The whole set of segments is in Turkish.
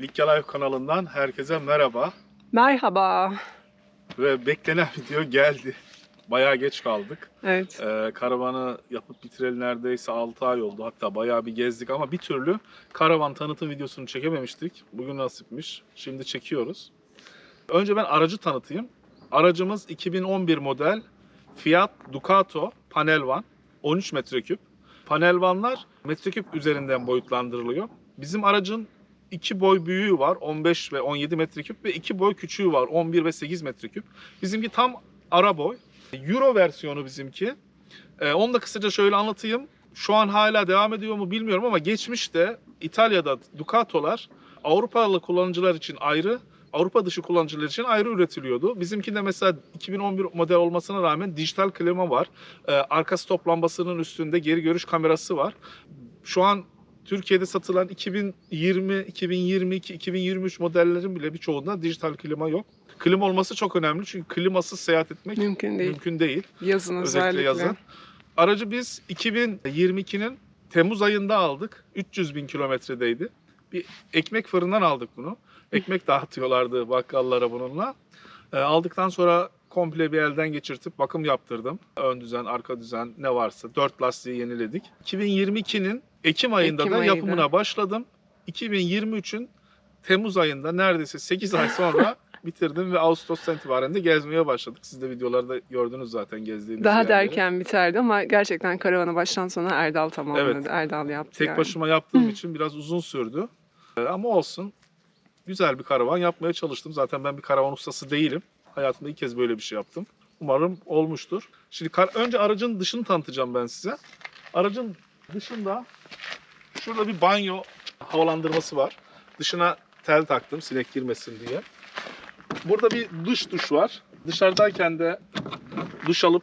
Likya Life kanalından herkese merhaba. Merhaba. Ve beklenen video geldi. Bayağı geç kaldık. Evet. Karavanı yapıp bitireli neredeyse 6 ay oldu. Hatta bayağı bir gezdik ama bir türlü karavan tanıtım videosunu çekememiştik. Bugün nasipmiş. Şimdi çekiyoruz. Önce ben aracı tanıtayım. Aracımız 2011 model Fiat Ducato Panel Van. 13 metreküp. Panel vanlar metreküp üzerinden boyutlandırılıyor. Bizim aracın 2 boy büyüğü var 15 ve 17 metreküp ve 2 boy küçüğü var 11 ve 8 metreküp. Bizimki tam ara boy. Euro versiyonu bizimki. Onu da kısaca şöyle anlatayım. Şu an hala devam ediyor mu bilmiyorum ama geçmişte İtalya'da Ducato'lar Avrupalı kullanıcılar için ayrı, Avrupa dışı kullanıcılar için ayrı üretiliyordu. Bizimkinde mesela 2011 model olmasına rağmen dijital klima var. Arka stop lambasının üstünde geri görüş kamerası var. Şu an Türkiye'de satılan 2020, 2022, 2023 modellerin bile birçoğunda dijital klima yok. Klima olması çok önemli çünkü klimasız seyahat etmek mümkün değil. Yazın Özellikle yazın. Aracı biz 2022'nin Temmuz ayında aldık. 300 bin kilometredeydi. Bir ekmek fırından aldık bunu. Ekmek dağıtıyorlardı bakkallara bununla. Aldıktan sonra komple bir elden geçirtip bakım yaptırdım. Ön düzen, arka düzen ne varsa 4 lastiği yeniledik. 2022'nin Ekim ayında da yapımına başladım. 2023'ün Temmuz ayında neredeyse 8 ay sonra bitirdim ve Ağustos'tan itibaren de gezmeye başladık. Siz de videolarda gördünüz zaten gezdiğimiz Daha yerleri. derken biterdi ama gerçekten karavanı baştan sona Erdal tamamladı. Evet. Erdal yaptı Tek yani. başıma yaptığım için biraz uzun sürdü. Ama olsun. Güzel bir karavan yapmaya çalıştım. Zaten ben bir karavan ustası değilim. Hayatımda ilk kez böyle bir şey yaptım. Umarım olmuştur. Şimdi önce aracın dışını tanıtacağım ben size. Aracın dışında şurada bir banyo havalandırması var. Dışına tel taktım sinek girmesin diye. Burada bir dış duş var. Dışarıdayken de duş alıp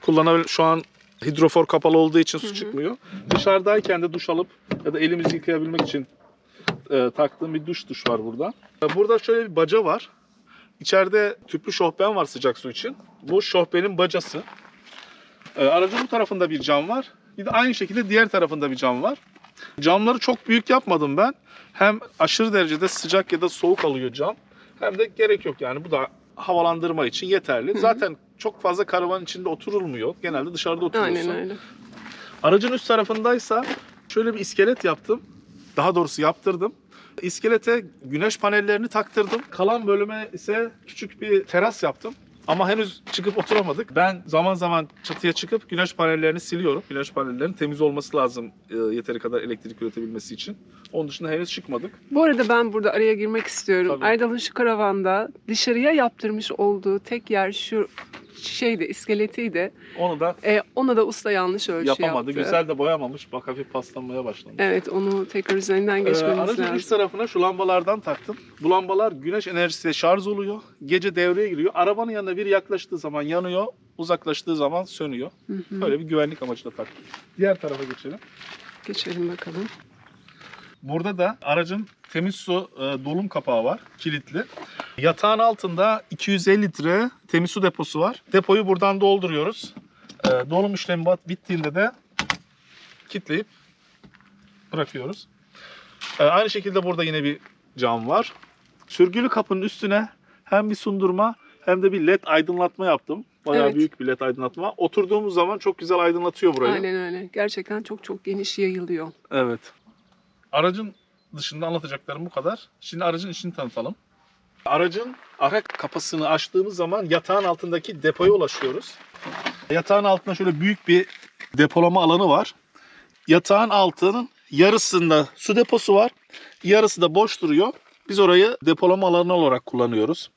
kullanabilir. Şu an hidrofor kapalı olduğu için su çıkmıyor. Dışarıdayken de duş alıp ya da elimizi yıkayabilmek için taktığım bir duş var burada. Burada şöyle bir baca var. İçeride tüplü şofben var sıcak su için. Bu şofbenin bacası. Aracın bu tarafında bir cam var. Bir de aynı şekilde diğer tarafında bir cam var. Camları çok büyük yapmadım ben. Hem aşırı derecede sıcak ya da soğuk alıyor cam. Hem de gerek yok yani bu da havalandırma için yeterli. Zaten çok fazla karavan içinde oturulmuyor. Genelde dışarıda oturuyorsun. Aynen öyle. Aracın üst tarafındaysa şöyle bir iskelet yaptım. Daha doğrusu yaptırdım. İskelete güneş panellerini taktırdım. Kalan bölüme ise küçük bir teras yaptım. Ama henüz çıkıp oturamadık. Ben zaman zaman çatıya çıkıp güneş panellerini siliyorum. Güneş panellerinin temiz olması lazım yeteri kadar elektrik üretebilmesi için. Onun dışında henüz çıkmadık. Bu arada ben burada araya girmek istiyorum. Tabii. Erdal'ın şu karavanda dışarıya yaptırmış olduğu tek yer şu şeydi, iskeletiydi. Onu da Ona da usta yanlış ölçü yapamadı. yaptı. Güzel de boyamamış. Bak hafif paslanmaya başlamış. Evet, onu tekrar üzerinden geçmemiz Aracın lazım. üst tarafına şu lambalardan taktım. Bu lambalar güneş enerjisiyle şarj oluyor. Gece devreye giriyor. Arabanın yanına biri yaklaştığı zaman yanıyor. Uzaklaştığı zaman sönüyor. Böyle bir güvenlik amacıyla taktım. Diğer tarafa geçelim. Geçelim bakalım. Burada da aracın temiz su dolum kapağı var. Kilitli. Yatağın altında 250 litre temiz su deposu var. Depoyu buradan dolduruyoruz. Dolum işlemi bittiğinde de kilitleyip bırakıyoruz. Aynı şekilde burada yine bir cam var. Sürgülü kapının üstüne hem bir sundurma hem de bir led aydınlatma yaptım. Bayağı büyük bir led aydınlatma. Oturduğumuz zaman çok güzel aydınlatıyor burayı. Aynen öyle. Gerçekten çok geniş yayılıyor. Evet. Aracın dışında anlatacaklarım bu kadar. Şimdi aracın içini tanıtalım. Aracın arka kapısını açtığımız zaman yatağın altındaki depoya ulaşıyoruz. Yatağın altında şöyle büyük bir depolama alanı var. Yatağın altının yarısında su deposu var. Yarısı da boş duruyor. Biz orayı depolama alanı olarak kullanıyoruz.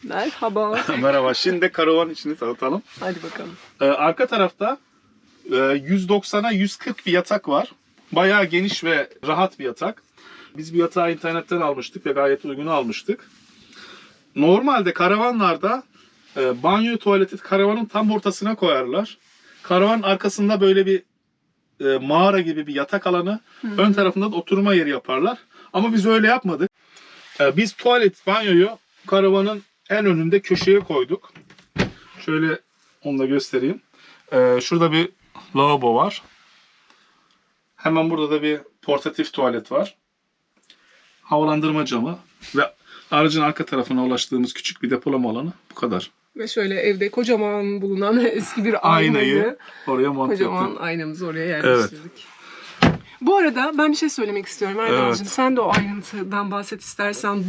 Merhaba. Merhaba. Şimdi de karavanın içini tanıtalım. Hadi bakalım. Arka tarafta 190'a 140 bir yatak var. Bayağı geniş ve rahat bir yatak. Biz bu yatağı internetten almıştık ve gayet uygun almıştık. Normalde karavanlarda banyo tuvaleti karavanın tam ortasına koyarlar. Karavanın arkasında böyle bir mağara gibi bir yatak alanı, ön tarafında da oturma yeri yaparlar. Ama biz öyle yapmadık. Biz banyoyu karavanın en önünde köşeye koyduk. Şöyle onu da göstereyim. Şurada bir lavabo var. Hemen burada da bir portatif tuvalet var. havalandırma camı ve aracın arka tarafına ulaştığımız küçük bir depolama alanı, bu kadar. Ve şöyle evde kocaman bulunan eski bir Aynayı oraya monte kocaman ettik. aynamızı oraya yerleştirdik. Bu arada ben bir şey söylemek istiyorum Erdal'cığım. Evet. Sen de o ayrıntıdan bahset istersen.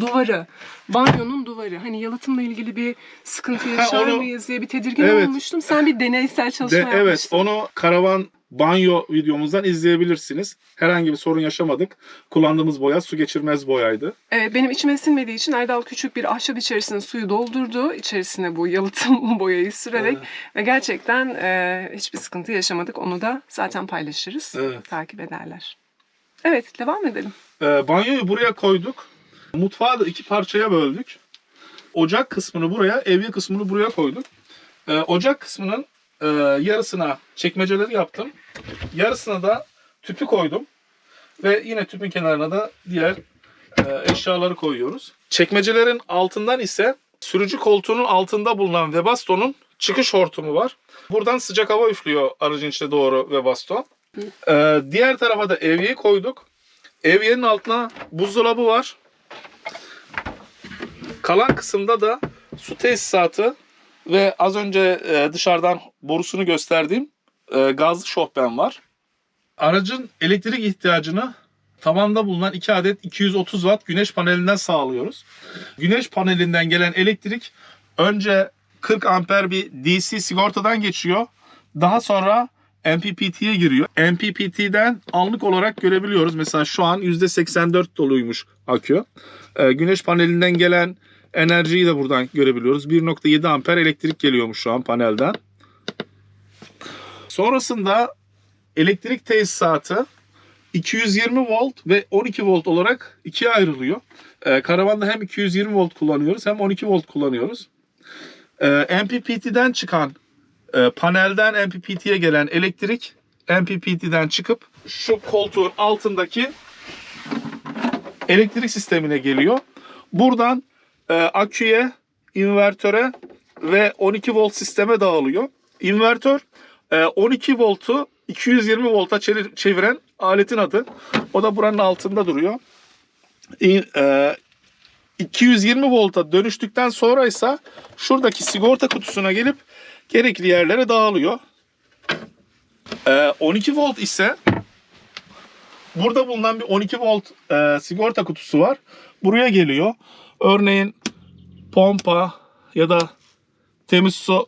Banyonun duvarı. Hani yalıtımla ilgili bir sıkıntı yaşar mıyız diye bir tedirgin Evet. olmuştum. Sen bir deneysel çalışma Evet, yapmıştın. onu karavan banyo videomuzdan izleyebilirsiniz. Herhangi bir sorun yaşamadık. Kullandığımız boya su geçirmez boyaydı. Evet, benim içime sinmediği için Erdal küçük bir ahşap içerisine suyu doldurdu. İçerisine bu yalıtım boyayı sürerek ve gerçekten hiçbir sıkıntı yaşamadık. Onu da zaten paylaşırız. Evet. Takip ederler. Evet, devam edelim. Banyoyu buraya koyduk. Mutfağı da 2 parçaya böldük. Ocak kısmını buraya, evye kısmını buraya koyduk. Ocak kısmının yarısına çekmeceleri yaptım. Yarısına da tüpü koydum. Ve yine tüpün kenarına da diğer eşyaları koyuyoruz. Çekmecelerin altından ise sürücü koltuğunun altında bulunan Webasto'nun çıkış hortumu var. Buradan sıcak hava üflüyor aracın içine doğru Webasto. Diğer tarafa da evyeyi koyduk. Evyenin altına buzdolabı var. Kalan kısımda da su tesisatı ve az önce dışarıdan borusunu gösterdiğim gazlı şofben var. Aracın elektrik ihtiyacını tavanda bulunan 2 adet 230 watt güneş panelinden sağlıyoruz. Güneş panelinden gelen elektrik önce 40 amper bir DC sigortadan geçiyor. Daha sonra MPPT'ye giriyor. MPPT'den anlık olarak görebiliyoruz. Mesela şu an %84 doluymuş akü. Güneş panelinden gelen enerjiyi de buradan görebiliyoruz. 1.7 amper elektrik geliyormuş şu an panelden. Sonrasında elektrik tesisatı 220 volt ve 12 volt olarak ikiye ayrılıyor. Karavanda hem 220 volt kullanıyoruz hem 12 volt kullanıyoruz. MPPT'den çıkan panelden MPPT'ye gelen elektrik MPPT'den çıkıp şu koltuğun altındaki elektrik sistemine geliyor. Buradan aküye, invertöre ve 12 volt sisteme dağılıyor. İnvertör 12 voltu 220 volta çeviren aletin adı. O da buranın altında duruyor. 220 volta dönüştükten sonra ise şuradaki sigorta kutusuna gelip gerekli yerlere dağılıyor. 12 volt ise burada bulunan bir 12 volt sigorta kutusu var. Buraya geliyor. Örneğin pompa ya da temiz su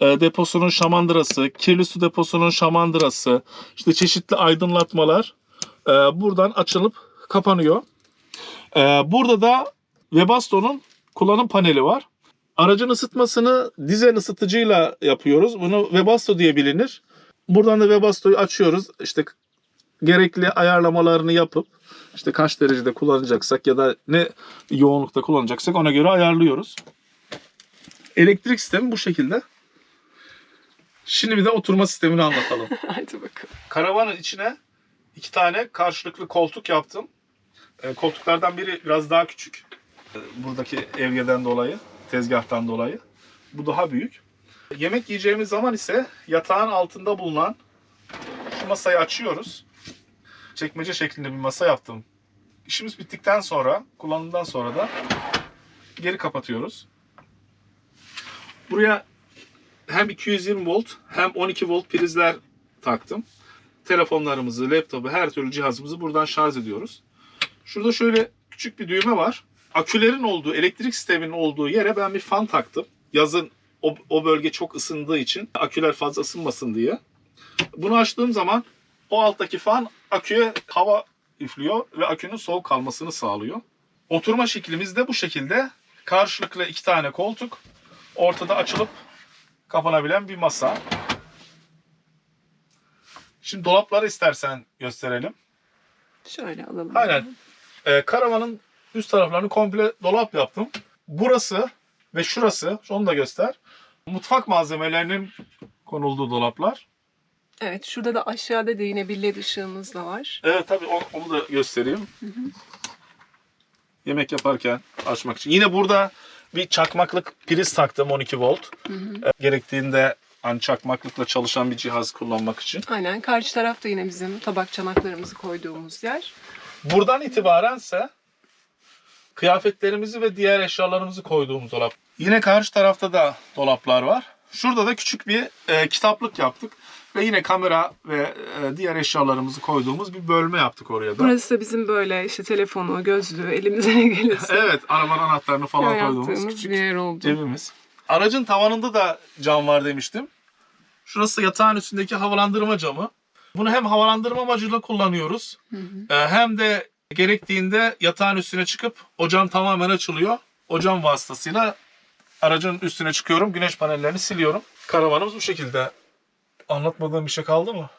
deposunun şamandırası, kirli su deposunun şamandırası, işte çeşitli aydınlatmalar buradan açılıp kapanıyor. Burada da Webasto'nun kullanım paneli var. Aracın ısıtmasını dizel ısıtıcıyla yapıyoruz. Bunu Webasto diye bilinir. Buradan da Webasto'yu açıyoruz. İşte gerekli ayarlamalarını yapıp işte kaç derecede kullanacaksak ya da ne yoğunlukta kullanacaksak ona göre ayarlıyoruz. Elektrik sistemi bu şekilde. Şimdi bir de oturma sistemini anlatalım. Hadi bakalım. Karavanın içine 2 tane karşılıklı koltuk yaptım. Koltuklardan biri biraz daha küçük. Buradaki evyeden dolayı, tezgahtan dolayı. Bu daha büyük. Yemek yiyeceğimiz zaman ise yatağın altında bulunan şu masayı açıyoruz. Çekmece şeklinde bir masa yaptım. İşimiz bittikten sonra, kullanımdan sonra da geri kapatıyoruz. Buraya hem 220 volt hem 12 volt prizler taktım. Telefonlarımızı, laptopu, her türlü cihazımızı buradan şarj ediyoruz. Şurada şöyle küçük bir düğme var. Akülerin olduğu, elektrik sisteminin olduğu yere ben bir fan taktım. Yazın o bölge çok ısındığı için aküler fazla ısınmasın diye. Bunu açtığım zaman o alttaki fan aküye hava üflüyor ve akünün soğuk kalmasını sağlıyor. Oturma şeklimiz de bu şekilde. Karşılıklı 2 tane koltuk. Ortada açılıp kapanabilen bir masa. Şimdi dolapları istersen gösterelim. Şöyle alalım. Aynen. Karavanın üst taraflarını komple dolap yaptım. Burası ve şurası, onu da göster. Mutfak malzemelerinin konulduğu dolaplar. Evet, şurada da aşağıda da yine bir led ışığımız da var. Evet tabii onu da göstereyim. Yemek yaparken açmak için. Yine burada bir çakmaklık priz taktım 12 volt. Gerektiğinde hani çakmaklıkla çalışan bir cihaz kullanmak için. Aynen. Karşı tarafta yine bizim tabak çanaklarımızı koyduğumuz yer. Buradan itibarense kıyafetlerimizi ve diğer eşyalarımızı koyduğumuz dolap. Yine karşı tarafta da dolaplar var. Şurada da küçük bir kitaplık yaptık. Ve yine kamera ve diğer eşyalarımızı koyduğumuz bir bölme yaptık oraya da. Burası da bizim böyle işte telefonu, gözlüğü, elimize ne gelirse. Evet, arabanın anahtarını falan koyduğumuz yaptığımız küçük bir yer oldu. cebimiz. Aracın tavanında da cam var demiştim. Şurası yatağın üstündeki havalandırma camı. Bunu hem havalandırma amacıyla kullanıyoruz. Hem de gerektiğinde yatağın üstüne çıkıp o cam tamamen açılıyor. O cam vasıtasıyla aracın üstüne çıkıyorum. Güneş panellerini siliyorum. Karavanımız bu şekilde. Anlatmadığım bir şey kaldı mı?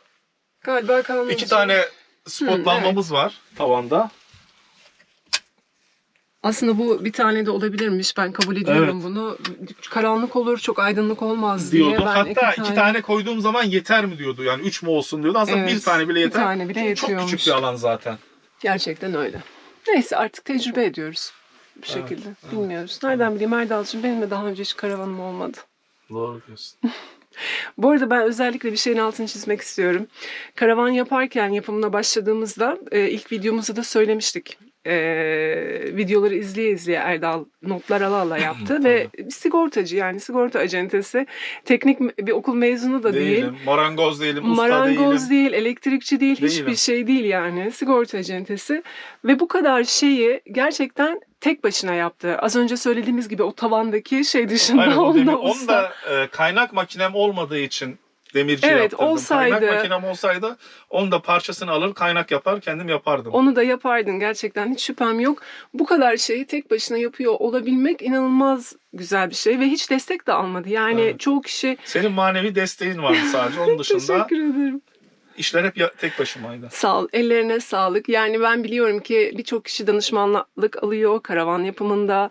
Galiba kalmış. 2 tane spot lambamız var tavanda. Aslında bu bir tane de olabilirmiş. Ben kabul ediyorum bunu. Karanlık olur, çok aydınlık olmaz diye. Diyordu. Ben Hatta 2 tane koyduğum zaman yeter mi diyordu. Yani 3 mü olsun diyordu. Aslında bir tane bile yeter. Bir tane bile yetiyormuş. Çok küçük bir alan zaten. Gerçekten öyle. Neyse artık tecrübe ediyoruz. Bu şekilde. Bilmiyoruz. Nereden bileyim Erdal'cığım, benim de daha önce hiç karavanım olmadı. Doğru diyorsun. Bu arada ben özellikle bir şeyin altını çizmek istiyorum. Karavan yaparken yapımına başladığımızda ilk videomuzda da söylemiştik. Videoları izleye Erdal notlar ala yaptı ve bir sigortacı, yani sigorta acentesi, teknik bir okul mezunu da değil. Marangoz değilim, usta Marangoz değilim. değil, elektrikçi değil, hiçbir Değilim. şey değil yani. Sigorta acentesi ve bu kadar şeyi gerçekten tek başına yaptı. Az önce söylediğimiz gibi o tavandaki şey dışında Aynen, onda onu da kaynak makinem olmadığı için demirci Evet, yaptırdım. olsaydı- Kaynak makinem olsaydı onu da parçasını alır kaynak yapar kendim yapardım. Onu da yapardın gerçekten, hiç şüphem yok. Bu kadar şeyi tek başına yapıyor olabilmek inanılmaz güzel bir şey ve hiç destek de almadı. Yani Evet. çoğu kişi... Senin manevi desteğin vardı sadece. Onun dışında Teşekkür ederim. işler hep tek başımaydı. Sağ ol, ellerine sağlık. Yani ben biliyorum ki birçok kişi danışmanlık alıyor karavan yapımında,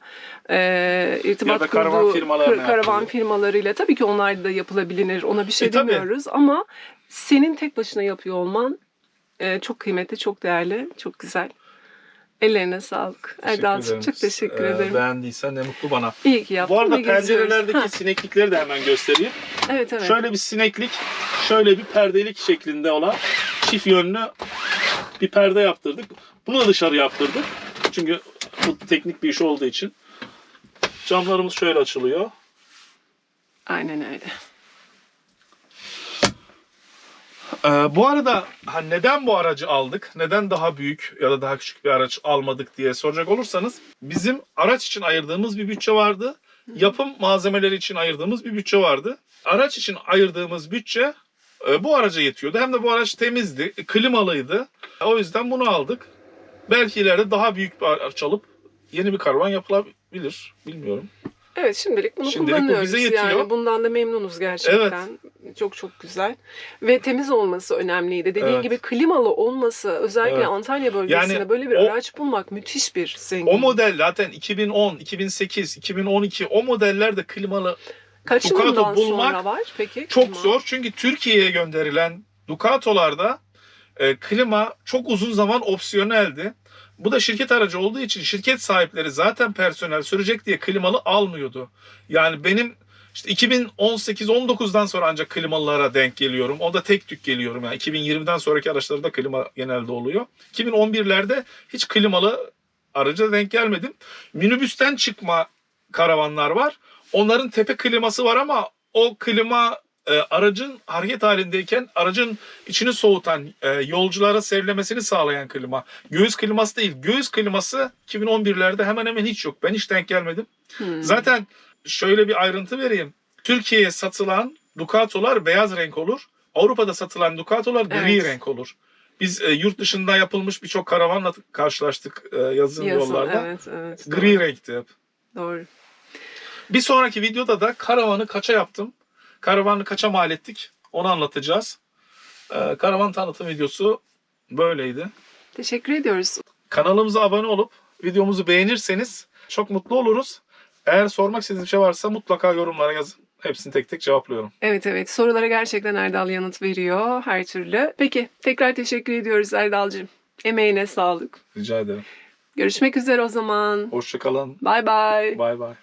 irtibat Ya da karavan kurduğu firmalarına karavan yapılıyor. firmalarıyla. Tabii ki onlar da yapılabilir, ona bir şey Tabii. demiyoruz ama senin tek başına yapıyor olman çok kıymetli, çok değerli, çok güzel. Ellerine sağlık. Erdal'cığım çok teşekkür ederim. Beğendiysen ne mutlu bana. İyi ki yaptın. Bu arada ve geziyoruz. pencerelerdeki Ha, sineklikleri de hemen göstereyim. evet evet. Şöyle bir sineklik, şöyle bir perdelik şeklinde olan çift yönlü bir perde yaptırdık. Bunu da dışarı yaptırdık. Çünkü bu teknik bir iş olduğu için. Camlarımız şöyle açılıyor. Aynen öyle. Bu arada neden bu aracı aldık? Neden daha büyük ya da daha küçük bir araç almadık diye soracak olursanız, bizim araç için ayırdığımız bir bütçe vardı. Yapım malzemeleri için ayırdığımız bir bütçe vardı. Araç için ayırdığımız bütçe bu araca yetiyordu. Hem de bu araç temizdi, klimalıydı. O yüzden bunu aldık. Belki ileride daha büyük bir araç alıp yeni bir karavan yapılabilir. Bilmiyorum. Evet, şimdilik bunu Şimdilik bu kullanıyoruz. bize yetiyor. Yani bundan da memnunuz gerçekten. Çok çok güzel. Ve temiz olması önemliydi. Dediğin Evet. gibi klimalı olması, özellikle Evet. Antalya bölgesinde Yani böyle bir o- araç bulmak müthiş bir zenginlik. O model zaten 2010, 2008, 2012 o modellerde klimalı Kaç Ducato yılından bulmak sonra var peki? çok klima? zor. Çünkü Türkiye'ye gönderilen Ducato'larda klima çok uzun zaman opsiyoneldi. Bu da şirket aracı olduğu için şirket sahipleri zaten personel sürecek diye klimalı almıyordu. Yani benim işte 2018-19'dan sonra ancak klimalılara denk geliyorum. O da tek tük geliyorum. Yani 2020'den sonraki araçlarda klima genelde oluyor. 2011'lerde hiç klimalı araca denk gelmedim. Minibüsten çıkma karavanlar var. Onların tepe kliması var ama o klima aracın hareket halindeyken aracın içini soğutan, yolculara serinlemesini sağlayan klima. Göğüs kliması değil. Göğüs kliması 2011'lerde hemen hemen hiç yok. Ben hiç denk gelmedim. Zaten şöyle bir ayrıntı vereyim. Türkiye'ye satılan Ducato'lar beyaz renk olur. Avrupa'da satılan Ducato'lar gri Evet. renk olur. Biz yurt dışında yapılmış birçok karavanla karşılaştık yazın yollarda. Evet. Gri Doğru. renkti hep. Doğru. Bir sonraki videoda da karavanı kaça yaptım? Karavanı kaça mal ettik? Onu anlatacağız. Karavan tanıtım videosu böyleydi. Teşekkür ediyoruz. Kanalımıza abone olup videomuzu beğenirseniz çok mutlu oluruz. Eğer sormak istediğiniz bir şey varsa mutlaka yorumlara yazın. Hepsini tek tek cevaplıyorum. Evet. Sorulara gerçekten Erdal yanıt veriyor her türlü. Peki tekrar teşekkür ediyoruz Erdal'cığım. Emeğine sağlık. Rica ederim. Görüşmek üzere o zaman. Hoşça kalın. Bye bye. Bay bay.